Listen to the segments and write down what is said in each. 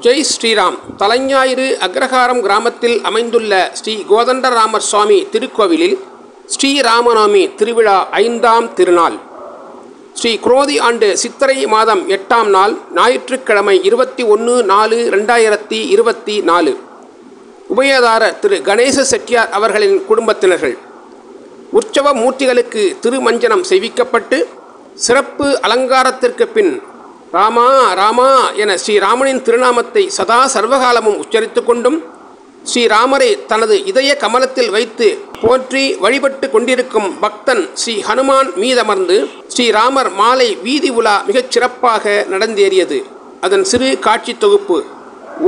ஜெய் ஸ்ரீராம். தலைஞாயிறு அக்ரஹாரம் கிராமத்தில் அமைந்துள்ள ஸ்ரீ கோதண்டராமர் சுவாமி திருக்கோவிலில் ஸ்ரீராமநவமி திருவிழா 5ஆம் திருநாள். ஸ்ரீ குரோதி ஆண்டு சித்திரை மாதம் 8ஆம் நாள் ஞாயிற்றுக்கிழமை 21/4/2024. உபயதாரர் திரு கணேச செட்டியார் அவர்களின் குடும்பத்தினர்கள். உற்சவ மூர்த்திகளுக்கு திருமஞ்சனம் செய்விக்கப்பட்டு சிறப்பு அலங்காரத்திற்கு பின் ராமா ராமா என ஸ்ரீராமனின் திருநாமத்தை சதா சர்வகாலமும் உச்சரித்து கொண்டும் ஸ்ரீராமரை தனது இதய கமலத்தில் வைத்து போற்றி வழிபட்டு கொண்டிருக்கும் பக்தன் ஸ்ரீ ஹனுமான் மீதமர்ந்து ஸ்ரீராமர் மாலை வீதி உலா மிகச் சிறப்பாக நடந்தேறியது. அதன் சிறு காட்சி தொகுப்பு.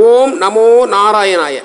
ஓம் நமோ நாராயணாய.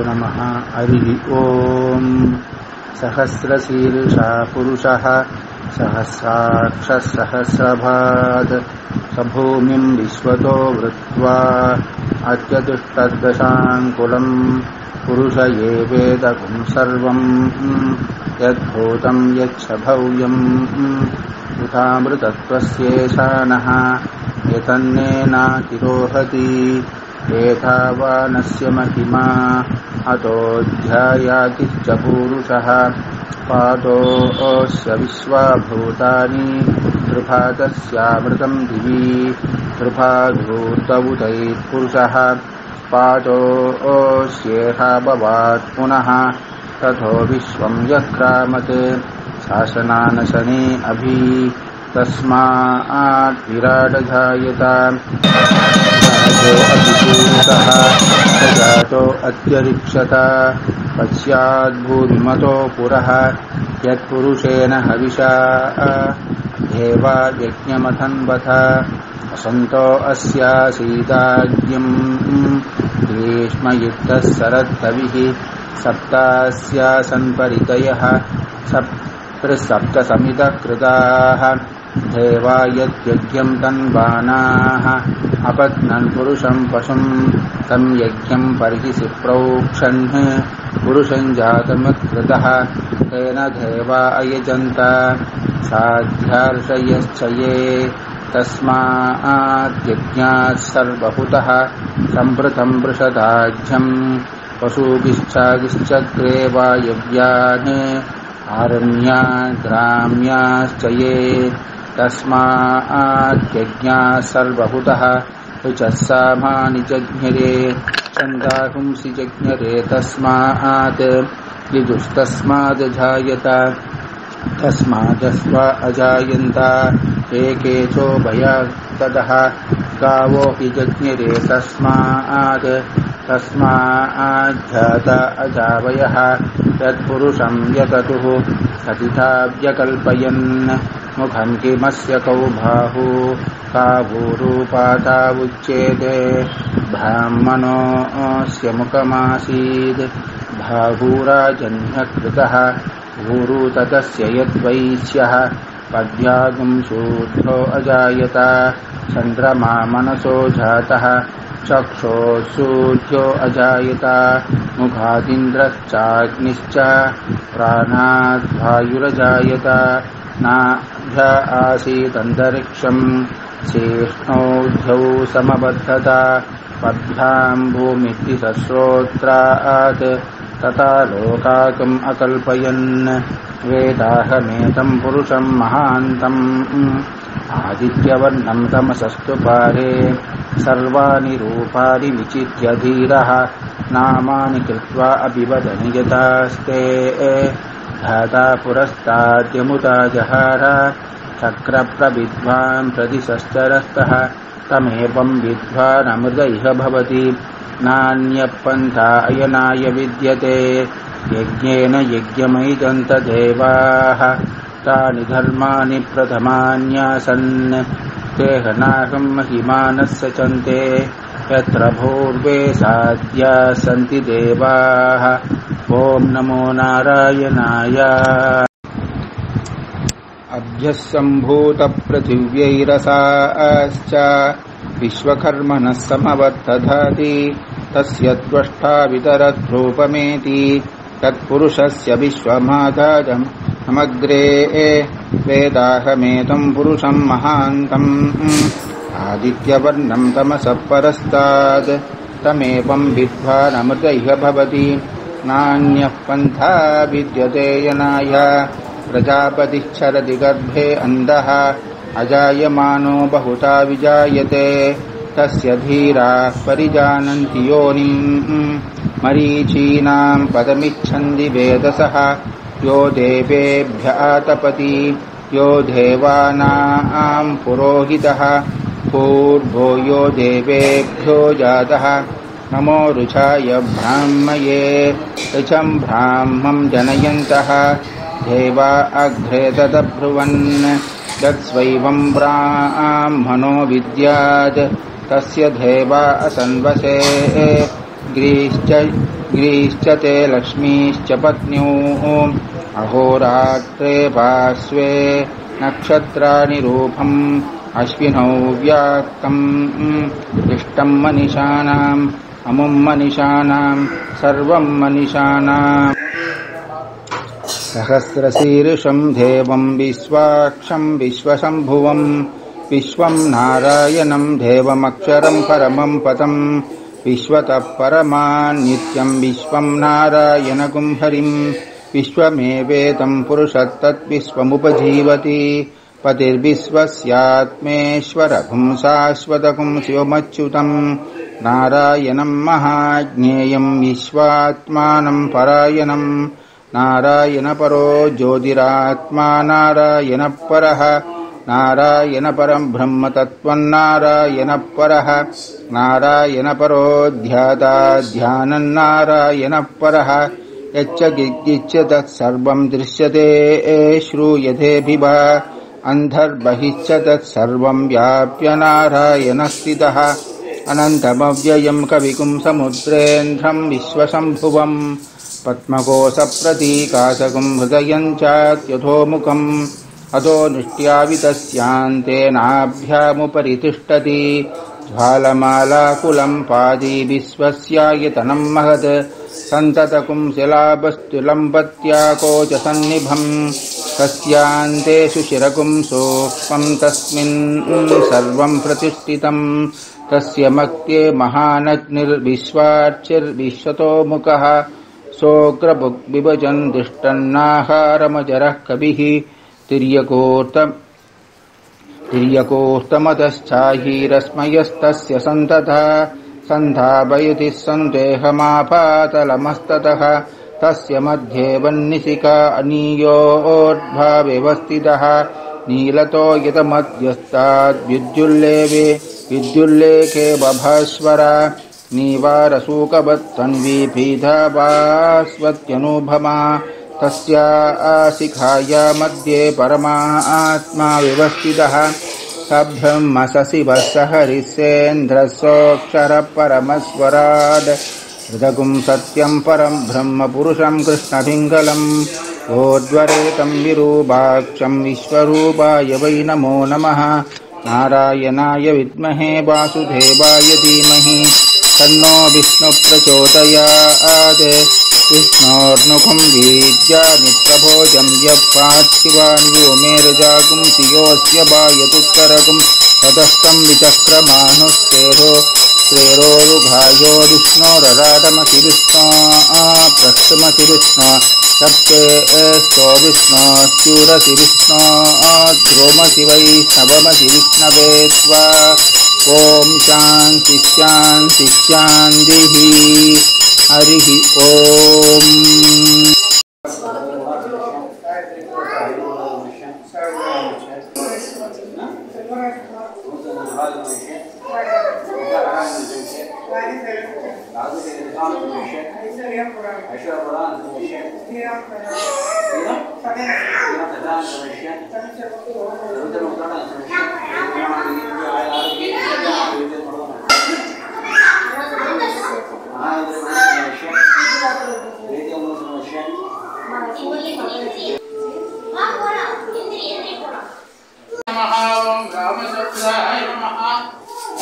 नमः. हरिः ओम्. सहस्रशीर्षा पुरुषः सहस्राक्षः सहस्रभाद् स भूमिं विश्वतो वृत्वा अत्यतिष्ठद्दशाङ्कुलम् पुरुष एवेदगुं सर्वं यद्भूतं यच्च भव्यम् उतामृतत्वस्येषानः यतन्नेनातिरोहति एतावानस्य महिमा अतोऽध्यायाति च पूरुषः पादोऽस्य विश्वाभूतानि त्रिपादस्यामृतं दिवि त्रिपादूतैः पादोऽस्येह भवात् पुनः तथो विश्वं यक्रामते शासनानशने अभि तस्मात् विराडधायत अतिपूरुषः सजातो अत्यरिक्षत पश्चाद्भूरिमतो पुरः यत्पुरुषेण हविषा देवा यज्ञमथन्वथ वसन्तो अस्यासीदाज्ञम् ग्रीष्मयुक्तः शरद्धविः सप्तास्यासन् परितयः सप्तसमितः कृताः देवा यद्यज्ञं तन्वानाः अपत्नन् पुरुषं पशुं तं यज्ञं पर्हिषि प्रोक्षन् पुरुषं जातमत्कृतः तेन देवा अयजन्त साध्यार्षयश्च ये तस्माद्यज्ञात् सर्वभूतः सम्पृतं वृषदाज्यं पशुभिश्चागिश्चक्रे वायव्यान् आरण्यात् ग्राम्याश्च ये तस्माद्यज्ञाः सर्वभूतः ऋचः सामानि जज्ञरे छन्दांसि जज्ञरे तस्मात् विदुस्तस्मादजायत तस्मादस्वा अजायन्त एकेचोभयात्तदः गावो हि जज्ञरे तस्माद्ध्यात अजावयः यत्पुरुषं यततुः सतिथा व्यकल्पयन् मुखं किमस्य कौ बाहु कावूरूपाता उच्येते ब्राह्मणोऽस्य मुखमासीत् बाहूराजन्यकृतः ऊरू ततस्य यद्वैश्यः पद्भ्यागुं शूद्रो अजायत चन्द्रमा मनसो जातः चक्षुःसूर्यो अजायत मुखादिन्द्रश्चाग्निश्च प्राणाद् वायुरजायत नाभ्य आसीदन्तरिक्षं शेष्णोऽध्यौ समबद्धत पद्भ्यां भूमिति सश्रोत्रात् तथा लोकाकम् अकल्पयन् वेदाहमेतं पुरुषं महान्तम् आदित्यवर्णं तमसस्तु पारे सर्वाणि रूपाणि विचित्य धीरः नामानि कृत्वा अभिवदन् यथास्ते धाता पुरस्ताद्यमुता जहार चक्रप्रविद्वान् प्रतिशश्चरस्तः तमेवं विद्वानमृतैः भवति नान्यपन्था अयनाय विद्यते यज्ञेन यज्ञमैदन्त देवाः तानि धर्माणि प्रथमान्यासन् तेहनाहं महिमानः सचन्ते यत्र पूर्वे साध्या सन्ति देवाः ॐ नमो नारायणाय अभ्यः सम्भूतपृथिव्यैरसाश्च विश्वकर्मणः समवर्तधाति तस्य त्वष्टा वितरद्रूपमेति तत्पुरुषस्य विश्वमाधारम् समग्रे वेदाहमेतं पुरुषं महान्तम् आदित्यवर्णं तमसः परस्तात् तमेवं विद्वानमृतैः भवति नान्यः पन्था विद्यते यनाय प्रजापतिश्चरति गर्भे अन्धः अजायमानो बहुता विजायते तस्य धीराः परिजानन्ति योनिम् मरीचीनां पदमिच्छन्ति वेदसः यो देवेभ्य आतपति यो देवानां पुरोहितः पूर्वो यो देवेभ्यो जातः नमो ऋचाय ब्राह्मये ऋचं ब्राह्मं जनयन्तः देवा अग्रे तदब्रुवन् यत्स्वैवं ब्राह्मणो विद्यात् तस्य देवा असन्वसे ग्रीश्च ते लक्ष्मीश्च पत्न्योः अहोरात्रे पार्श्वे नक्षत्राणि रूपम् अश्विनौ व्याक्तम् इष्टं मनीषाणाम् अमुं मनीषाणाम् सर्वं मनीषाणाम् सहस्रशीर्षं देवं विश्वाक्षं विश्वशम्भुवम् विश्वं नारायणं देवमक्षरं परमं पदम् विश्वतः परमान् नित्यं विश्वं नारायणगुं हरिं विश्वमेवेदं पुरुषस्तद्विश्वमुपजीवति पतिर्विश्वस्यात्मेश्वरगुं शाश्वतगुं शिवमच्युतं नारायणं महाज्ञेयं विश्वात्मानं परायणं नारायणपरो ज्योतिरात्मा नारायणपरः नारायणपरं ब्रह्मतत्त्वन्नारायणपरः नारायणपरो ध्याता ध्यानं नारायणपरः यच्च गिच्च तत्सर्वं दृश्यते श्रूयतेऽभिव अन्धर्बहिश्च तत्सर्वं व्याप्य नारायणस्थितः अनन्तमव्ययं कविकुं समुद्रेन्द्रं विश्वशम्भुवम् पद्मकोशप्रतीकाशकं हृदयं चात्यथोमुखम् अतो निष्ट्यावितस्यान्तेनाभ्यामुपरि तिष्ठति ज्वालमालाकुलं पादी विश्वस्यायतनं महत् सन्ततकुं शिलाभस्तुलम्बत्याकोचसन्निभम् तस्यान्तेषु शिरकुं सूक्ष्मं तस्मिन् सर्वं प्रतिष्ठितं तस्य मक्ते महानग्निर्विश्वार्चिर्विश्वतो मुखः सोऽग्रभुग्बिभजन् दिष्टन्नाहारमजरः कविः तिर्यकोस्तमतश्चाहीरस्मयस्तस्य सन्ततः सन्धापयति सन्देहमापातलमस्ततः तस्य मध्ये वह्निशिखा अनीयोर्भाव्यवस्थितः नीलतो यतमध्यस्ताद्विद्युल्लेखे बभास्वर नीवारसूकवत्तन्वी पीठापास्वत्यनुभमा तस्या शिखाया मध्ये परमात्मा विवस्थितः सब्रह्म सशिवः सहरिसेन्द्रः सोऽक्षरः परमस्वराड् हृदगुं सत्यं परं ब्रह्म पुरुषं कृष्णपिङ्गलम् ओद्वरेतं विरूपाक्षं विश्वरूपाय वै नमो नमः नारायणाय विद्महे वासुदेवाय धीमहि तन्नो विष्णुप्रचोदयात् विष्णोर्नुखं वीद्यानिप्रभोजं यः पार्थिवान् व्योमेरजागुंसि योऽस्य वायतुत्तरगुं ततस्तं विचक्रमानुस्तेरो श्रेरोरुघायो विष्णोरराटमसि विष्णो प्रष्टुमसि विष्णो सप्ते स्तो विष्णोश्चूरसि विष्णो ध्रुवमसि वैष्णवमसि विष्णवे स्वा ॐ शान्ति शान्ति शान्तिः हरिः ॐ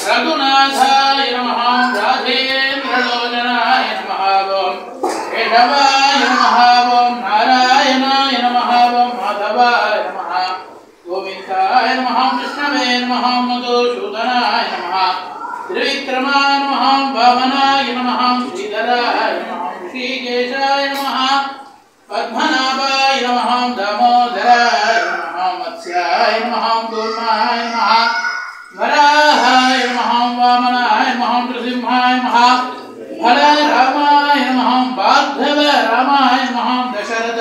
रघुनाथाय नमः राधेन्द्रलोचनाय नमः केशवाय नमः नारायणाय नमः माधवाय नमः गोविन्दाय नमः विष्णवे नमः मधुसूदनाय नमः त्रिविक्रमाय नमः वामनाय नमः श्रीधराय नमः ऋषिकेशाय नमः पद्मनाभाय नमः दामोदराय नमः मत्स्याय नमः कूर्माय नमः वराहाय नमः वामनाय नमः नृसिंहाय नमः बलरामाय नमः भार्गव रामाय नमः दशरथ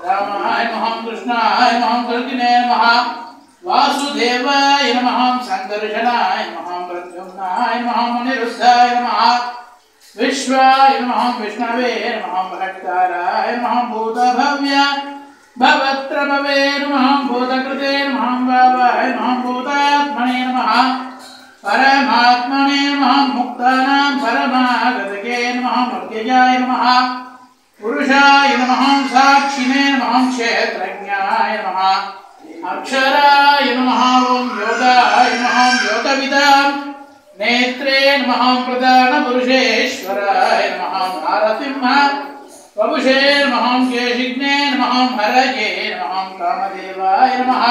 रामाय नमः कृष्णाय नमः कल्किने नमः वासुदेवाय नमः संकर्षणाय नमः प्रद्युम्नाय नमः मुनिरुद्धाय नमः विश्वाय नमः विष्णवे नमः भट्टाराय नमः भूतभव्य भवत्रभवे नमः भूतकृते नमः भावाय नमः भूतात्मने नमः परमात्मने नमः मुक्तानां परमागतके नमः मर्त्यजाय नमः पुरुषाय नमः साक्षिणे नमः क्षेत्रज्ञाय नमः अक्षराय नमः ॐ योगाय नमः योगविदां नेत्रे नमः प्रधानपुरुषेश्वराय नमः नारसिंह वपुषे नमः केशिग्ने नमः हरये नमः कामदेवाय नमः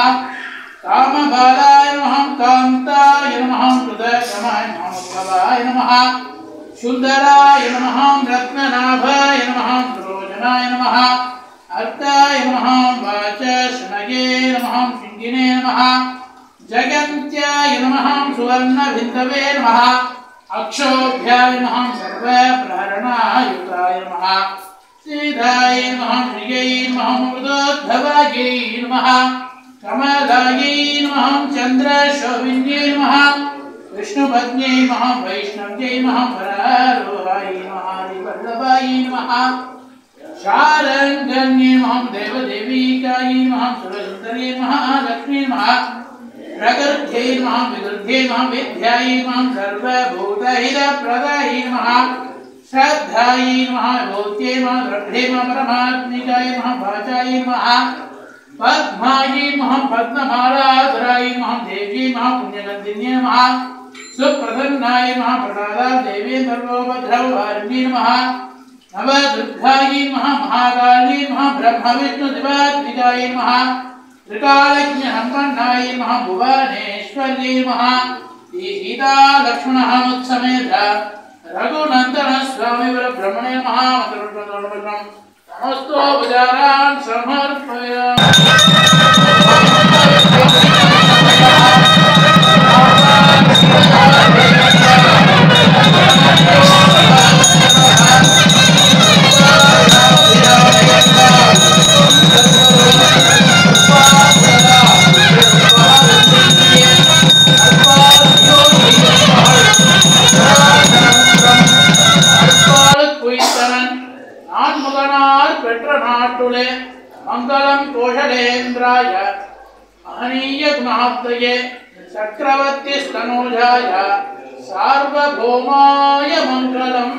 कामबालाय नमः कान्ताय नमः हृदयगमाय नमः उद्भवाय नमः सुन्दराय नमः रत्ननाभाय नमः सुरोचनाय नमः अर्ताय नमः वाचस्नये नमः शिङ्गिने नमः जगन्त्याय नमः सुवर्णबिन्दवे नमः अक्षोभ्याय नमः सर्वप्रहरणायुताय नमः सीधाय नमः श्रियै नमः मृदोद्भवायै नमः कमलायै नमः चन्द्रशोभिन्यै नमः विष्णुपत्न्यै नमः वैष्णव्यै नमः वरारोहाय नमः वल्लभायै नमः शारङ्गन्यै नमः देवदेवीकायै नमः सुरसुन्दर्यै नमः लक्ष्मी नमः प्रकृत्यै नमः विदुर्ध्यै नमः विद्यायै नमः सर्वभूतहितप्रदायै नमः श्रद्धायै नमः भूत्यै नमः द्रव्ये नमः परमात्मिकायै नमः वाचायै नमः पद्मायै नमः पद्ममालाधरायै नमः देव्यै नमः पुण्यगन्धिन्यै नमः सुप्रसन्नायै नमः प्रसादादेव्यै सर्वोपद्रवहारिण्यै नमः नवदुर्गायै नमः महाकाल्यै नमः ब्रह्मविष्णुदेवात्मिकायै नमः त्रिकालज्ञसम्पन्नायै नमः भुवनेश्वर्यै नमः सीता लक्ष्मणः मुत्समेत रघुनंदन स्वामी ब्रह्मणे महामंत्र नमस्तोपचारान् समर्पयामि। मंगलम कोशलेन्द्राय महनीय गुणाब्दये चक्रवर्ती स्तनोजाय सार्वभौमाय मंगलम।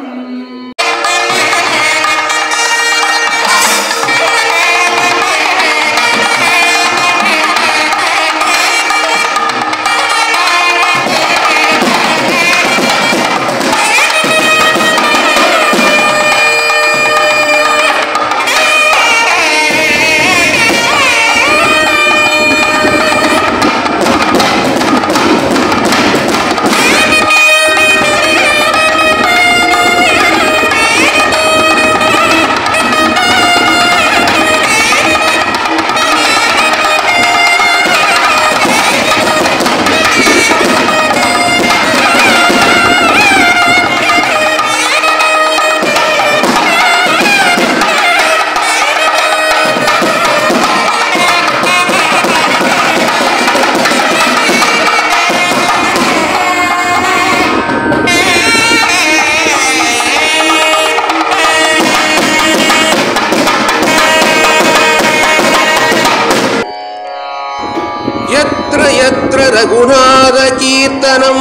रघुनाथ कीर्तनम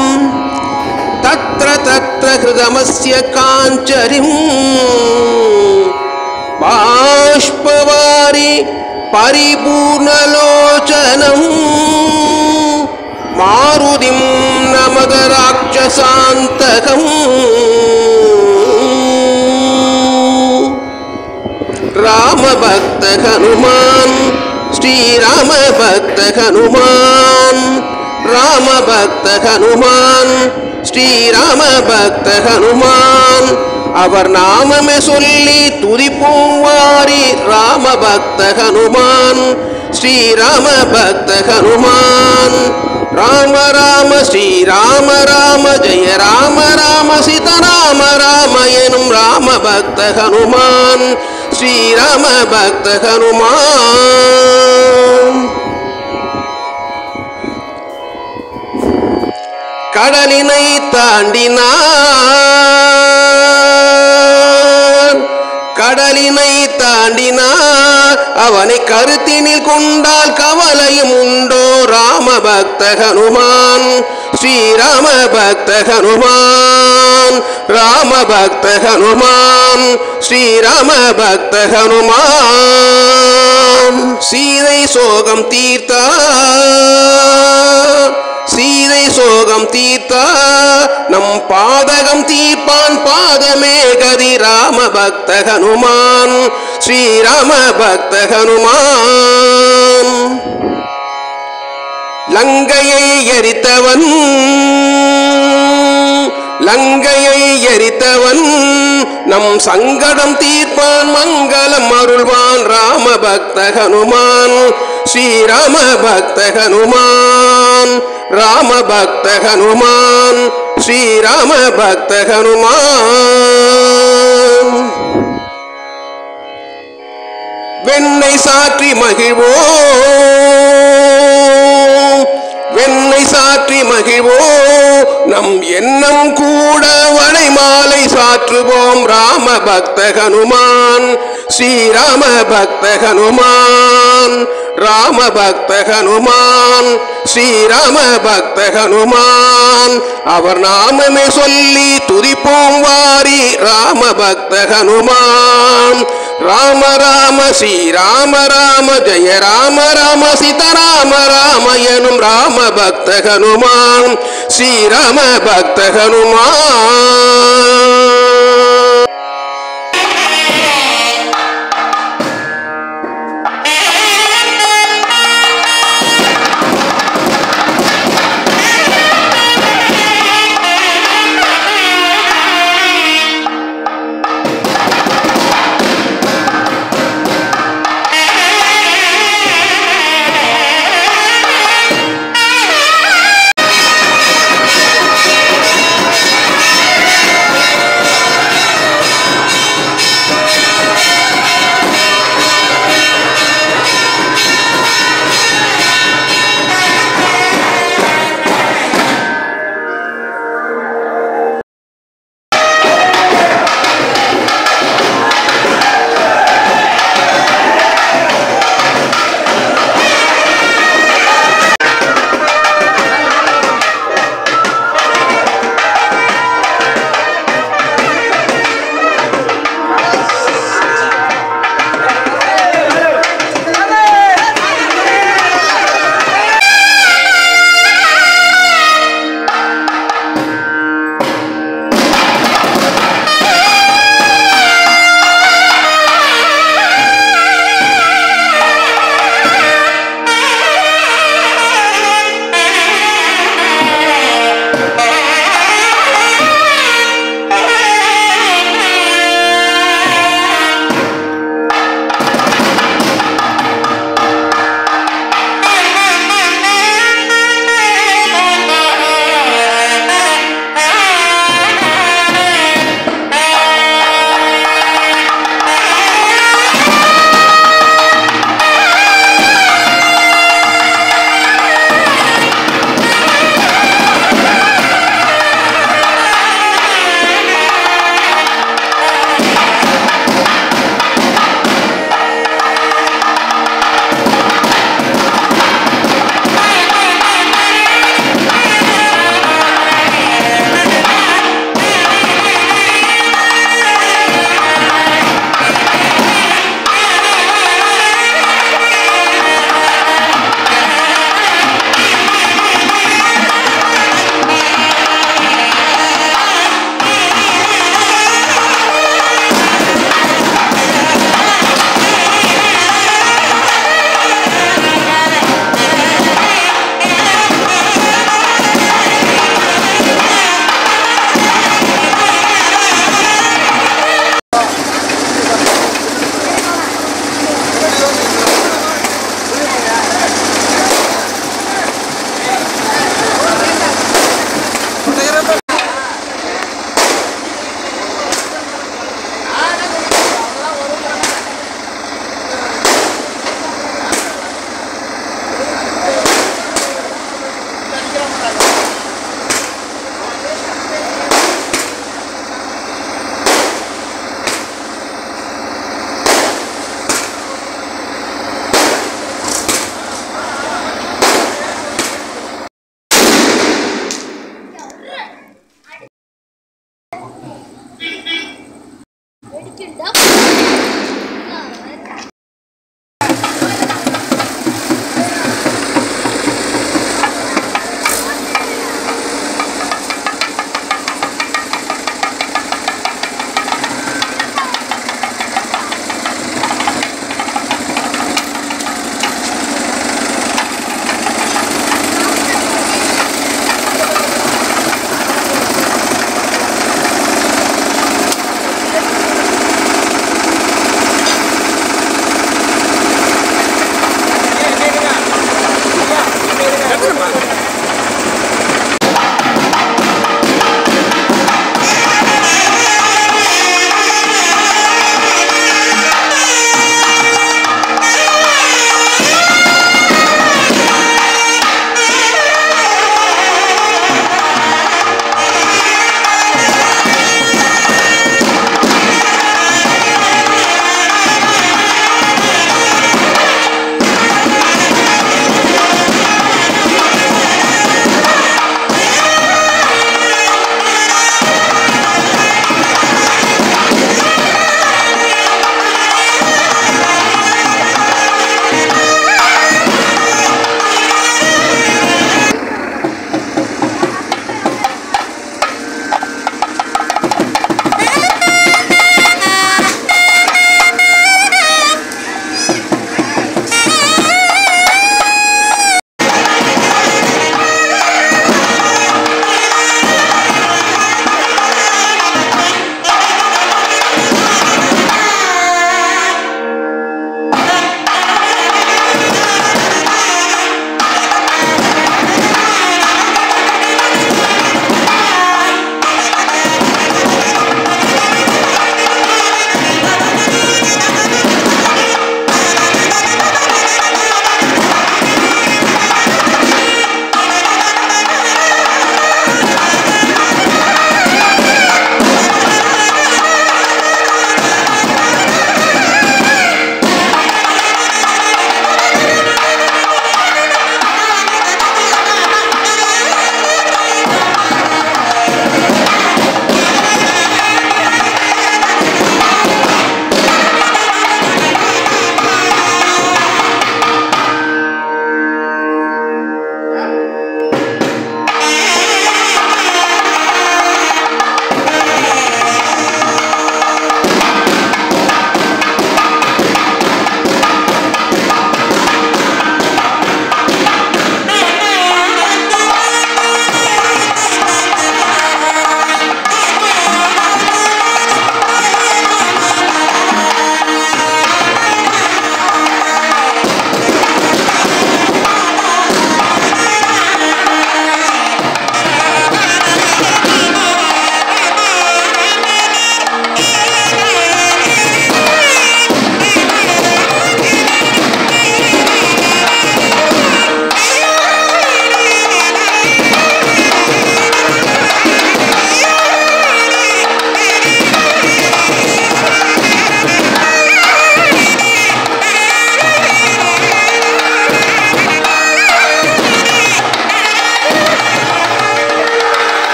तत्र तत्र हृदमस्य कांचरिं बाष्पवारि परिपूर्णलोचनं मारुतिं नमद राक्षसान्तकम् राम भक्त हनुमान श्री राम भक्त हनुमान राम भक्त हनुमान श्री राम भक्त हनुमान அவர் நாமமே சொல்லி துதிப்போம் வாரி ராம பக்த ஹனுமான் ஸ்ரீ ராம பக்த ஹனுமான் ராம ராம ஸ்ரீ ராம ராம ஜெய ராம ராம சீதாராம ராம எனும் ராம பக்த ஹனுமான் ஸ்ரீ ராம பக்த ஹனுமான் கடலினை தாண்டினார் கடலினை தாண்டினார் அவனை கருத்தினில் கொண்டால் கவலையும் உண்டோ ராம பக்த ஹனுமான் ஸ்ரீ ராம பக்த ஹனுமான் ராம பக்த ஹனுமான் ஸ்ரீ ராம பக்த ஹனுமான் சீதை சோகம் தீர்த்தார் சீதை சோகம் தீர்த்தா நம் பாதகம் தீர்ப்பான் பாதமே கதி ராம பக்த ஹனுமான் ஸ்ரீ ராம பக்த ஹனுமான் லங்கையை எரித்தவன் லங்கையை எரித்தவன் நம் சங்கடம் தீர்ப்பான் மங்களம் அருள்வான் ராம பக்த ஹனுமான் ஸ்ரீ ராம பக்த ஹனுமான் ராம பக்த ஹனுமான் ஸ்ரீ ராம பக்த ஹனுமான் வெண்ணை சாற்றி மகிழ்வோம் வெண்ணை சாற்றி மகிழ்வோம் நம் எண்ணம் கூட வளை மாலை சாற்றுவோம் ராம பக்த ஹனுமான் ஸ்ரீ ராம பக்த ஹனுமான் ராம பக்த ஹனுமான் ஸ்ரீ ராம பக்த ஹனுமான் அவர் நாமமே சொல்லி துதிப்போம் வாரி ராம பக்த ஹனுமான் ராம ராம ஸ்ரீ ராம ராம ஜெய ராம ராம சீதாராம ராம எனும் ராம பக்த ஹனுமான் ஸ்ரீ ராம பக்த ஹனுமான்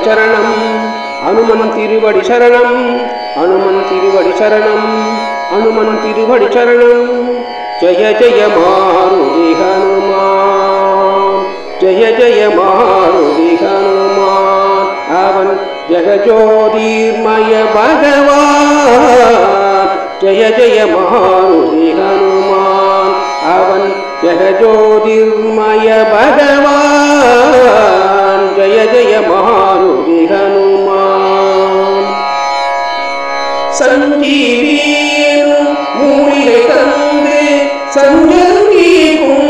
சரணம் அனுமன் திருவடி சரணம் அனுமன் திருவடி சரணம் அனுமன் திருவடி சரணம் ஜெய ஜெய மாருதி ஹனுமான் ஜெய ஜெய மாருதி ஹனுமான் அவன் ஜெகஜோதிர்மய பகவான் ஜெய ஜெய மாருதி ஹனுமான் அவன் ஜெகஜோதிர்மய பகவான் ஜெய ஜெய மாருதி ஹனுமான் சஞ்சீவியின் மூலிகை தந்து சஞ்சீவிக்கும்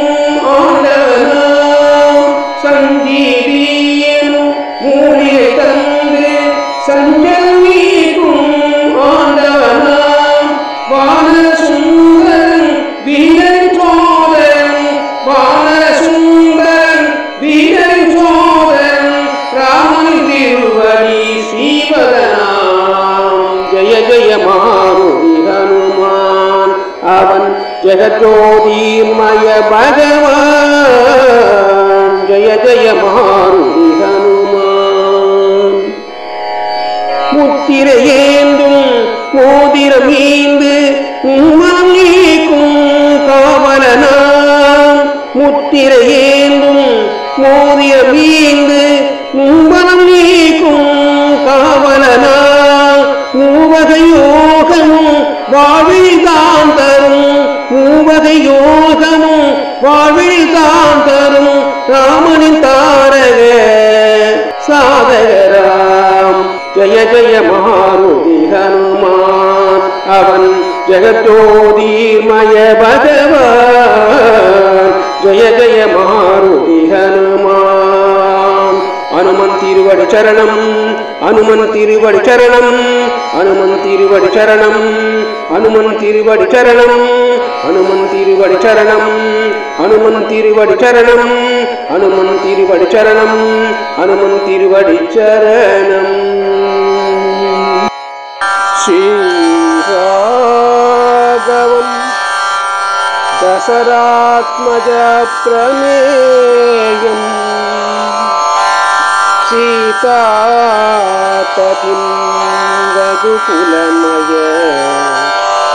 ஆண்டவனாம் சஞ்சீவியின் மூலிகை தந்து சஞ்சீவிக்கும் ஆண்டவனாம் வான வானசுந்தரன் வீரன் சோதரன் வானசுந்தரன் வீரன் சோதரன் ராமன் திருவடி ஸ்ரீவதனாம் ஜெய ஜெய மாருதி ஹனுமான் அவன் ஜெகஜோதிர்மய பகவான் ஜெய ஜெய மாருதி ஹனுமான் முத்திரையேந்தும் மோதிரம் ஈந்து மனம் நீக்கும் காவலனாம் முத்திரையேந்தும் மோதிரம் ஈந்து மனம் நீக்கும் காவலனாம் மூவகை யோகமும் வாழ்வில் தான் தரும் மூவகை யோகமும் வாழ்வில் தான் தரும் ராமனின் தாரக சாதகராம் ஜெய ஜெய மாருதி ஹனுமான் அவன் ஜெகஜோதிர்மய பகவான் ஜெய ஜெய மாருதி ஹனுமான் அனுமன் திருவடி சரணம் அனுமன் திருவடி சரணம் அனுமன் திருவடி சரணம் அனுமன் திருவடி சரணம் அனுமன் திருவடி சரணம் அனுமன் திருவடி சரணம் அனுமன் திருவடி சரணம் அனுமன் திருவடி சரணம் ஸ்ரீராகவம் தசராத்மஜ பிரமேயம் சீதாபதிம் ரகுகுலமய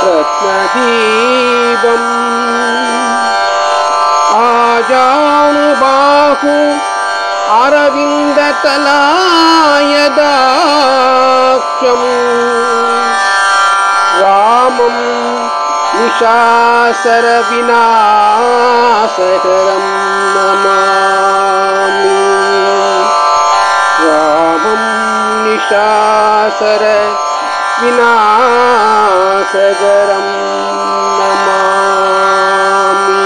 ரத்னதீபம் ஆஜானுபாஹு அரவிந்ததலாயதாக்ஷம் ராமம் நிஷாசர விநாசகரம் நமாமி ராமம் நிஷாசர விநாசகரம் நமாமி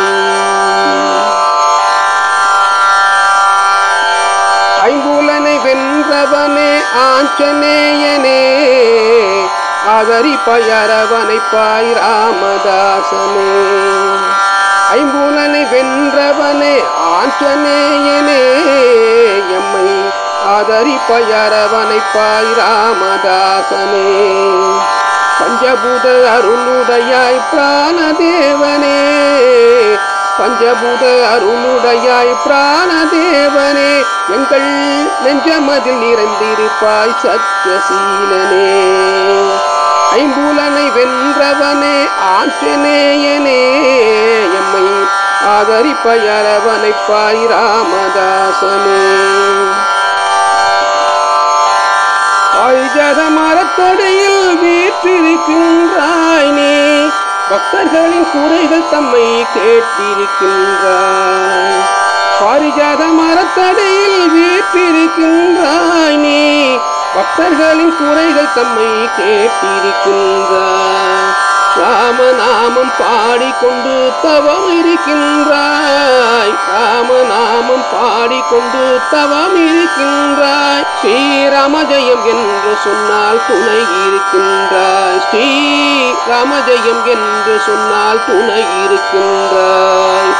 ஐம்புலனை வென்றவனே ஆஞ்சநேயனே ஆதரிப்பயரவனைப்பாய் ராமதாசனே ஐம்புலனை வென்றவனே ஆஞ்சநேயனே எம்மை ஆதரிப்பயரவனைப்பாய் ராமதாசனே பஞ்சபூத அருளுடையாய் பிராணதேவனே பஞ்சபூத அருளுடையாய் பிராணதேவனே எங்கள் நெஞ்சமதில் நிறைந்திருப்பாய் சத்யசீலனே ஐம்புலனை வென்றவனே ஆஞ்சநேயனே எம்மை ஆதரிப்பயரவனைப்பாய் ராமதாசனே ஆய்ஜத மரத்தடையில் வீற்றிருக்கின்றாய் நீ பக்தர்களின் குறைகள் தம்மை கேட்டிருக்கின்றாய் பாரிஜாத மரத்தடையில் வீற்றிருக்கின்றாய் நீ பக்தர்களின் குறைகள் தம்மை கேட்டிருக்கின்றாய் ராமநாமம் பாடிக்கொண்டு தவம் இருக்கின்றாய் ராமநாமம் பாடிக்கொண்டு தவம் இருக்கின்றாய் ஸ்ரீராம ஜெயம் என்று சொன்னால் துணை இருக்கின்றாய் ஸ்ரீராம ஜெயம் என்று சொன்னால் துணை இருக்கின்றாய்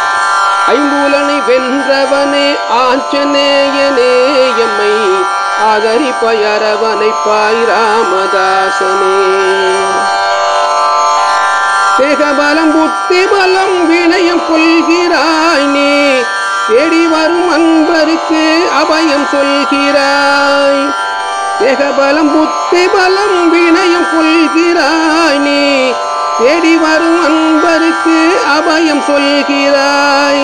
ஐம்புலனை வென்றவனே ஆஞ்சநேயனே எம்மை ஆதரிப்பயரவனைப்பாய் ராமதாசனே தேகபலம் புத்தி பலம் வினயம் கொள்கிறாய் நீ தேடி வரும் அன்பருக்கு அபயம் சொல்கிறாய் தேகபலம் புத்தி பலம் வினயம் கொள்கிறாய் நீ தேடி வரும் அன்பருக்கு அபயம் சொல்கிறாய்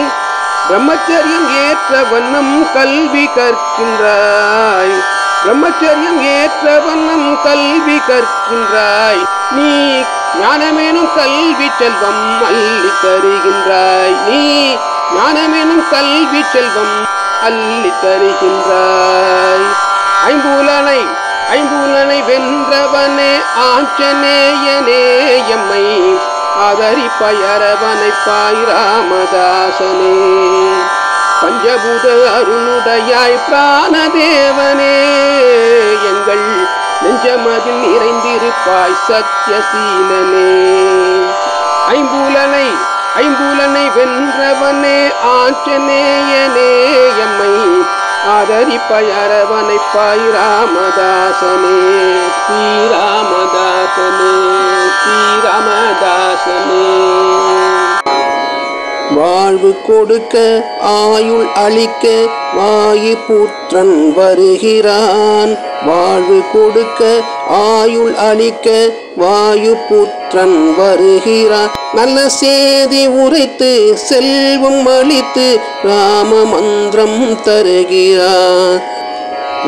பிரம்மச்சரியம் ஏற்ற வண்ணம் கல்வி கற்கின்றாய் பிரம்மச்சரியம் ஏற்ற வண்ணம் கல்வி கற்கின்றாய் நீ ஞானமேனும் கல்வி செல்வம் அள்ளி தருகின்றாய் நீ ஞானமேனும் கல்வி செல்வம் அள்ளி தருகின்றாய் ஐம்புலனை வென்றவனே ஆஞ்சநேயனே எம்மை ஆதரிப்பயரவனைப்பாய் ராமதாசனே பஞ்சபூத அருளுடையாய் பிராணதேவனே எங்கள் நெஞ்சமதில் நிறைந்திருப்பாய் சத்யசீலனே. ஐம்பூலனை வென்றவனே ஆஞ்சநேயனே, எம்மை ஆதரிப்பாய் அரவணைப்பாய் ராமதாசனே, ஸ்ரீராமதாசனே, ஸ்ரீராமதாசனே. வாழ்வு கொடுக்க ஆயுள் அளிக்க வாயுபுத்திரன் வருகிறான். வாழ்வு கொடுக்க ஆயுள் அளிக்க வாயுபுத்திரன் வருகிறான். நல்ல செய்தி உரைத்து செல்வம் அளித்து ராம மந்திரம் தருகிறான்.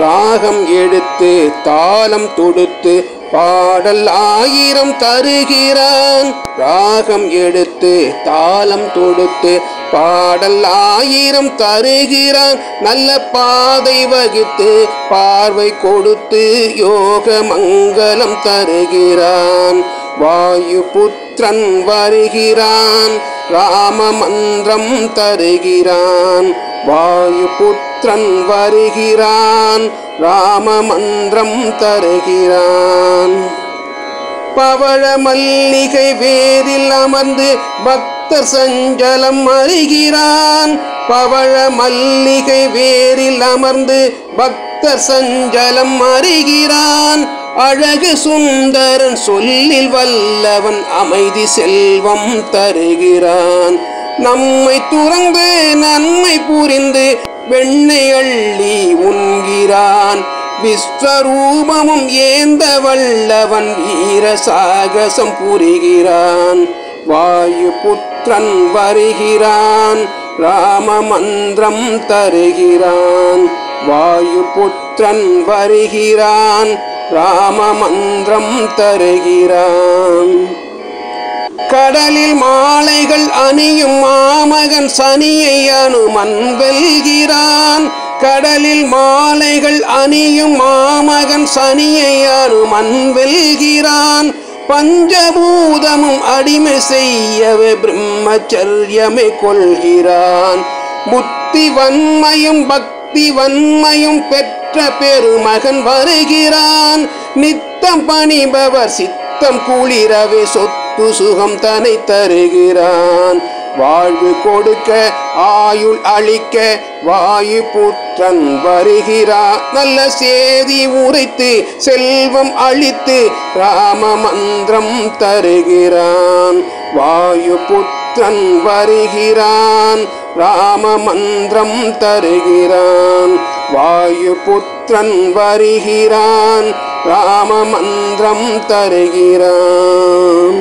ராகம் எடுத்து தாளம் தொடுத்து பாடல் 1000 தருகிறான். ராகம் எடுத்து தாளம் தொடுத்து பாடல் 1000 தருகிறான். நல்ல பாதை வகுத்து பார்வை கொடுத்து யோக மங்களம் தருகிறான். வாயுபுத்திரன் வருகிறான், ராம மந்திரம் தருகிறான். வாயுபுத்திரன் வருகிறான், ராம மந்திரம் தருகிறான். பவழ மல்லிகை வேரில் அமர்ந்து பக்தர் சஞ்சலம் அறிகிறான். பவழ மல்லிகை வேரில் அமர்ந்து பக்தர் சஞ்சலம் அறிகிறான். அழகு சுந்தரன் சொல்லில் வல்லவன் அமைதி செல்வம் தருகிறான். நம்மை துறந்து நன்மை புரிந்து வெண்ணை அள்ளி உண்கிறான். விஸ்வரூபமும் ஏந்த வல்லவன் வீர சாகசம் புரிகிறான். வாயுபுத்திரன் வருகிறான், ராம மந்திரம் தருகிறான். வாயுபுத்திரன் வருகிறான், ராம மந்திரம் தருகிறான். கடலில் மாலைகள் அணியும் மாமகன் சனியை அனுமன் வெல்கிறான். கடலில் மாலைகள் அணியும் மாமகன் சனியை அனுமன் வெல்கிறான். பஞ்சபூதமும் அடிமை செய்யவே பிரம்மச்சரியமை கொள்கிறான். புத்தி வன்மையும் பக்தி வன்மையும் பெற்ற பெருமகன் வருகிறான். நித்தம் பணிபவர் சித்தம் குளிரவே சொத்து சுகம் தனை தருகிறான். வாழ்வு கொடுக்க ஆயுள் அளிக்க வாயுபுத்திரன் வருகிறான். நல்ல செய்தி உரைத்து செல்வம் அளித்து ராம மந்திரம் தருகிறான். வாயுபுத்திரன் வருகிறான், ராம மந்திரம் தருகிறான். வாயுபுத்திரன் வருகிறான், ராம மந்திரம் தருகிறான்.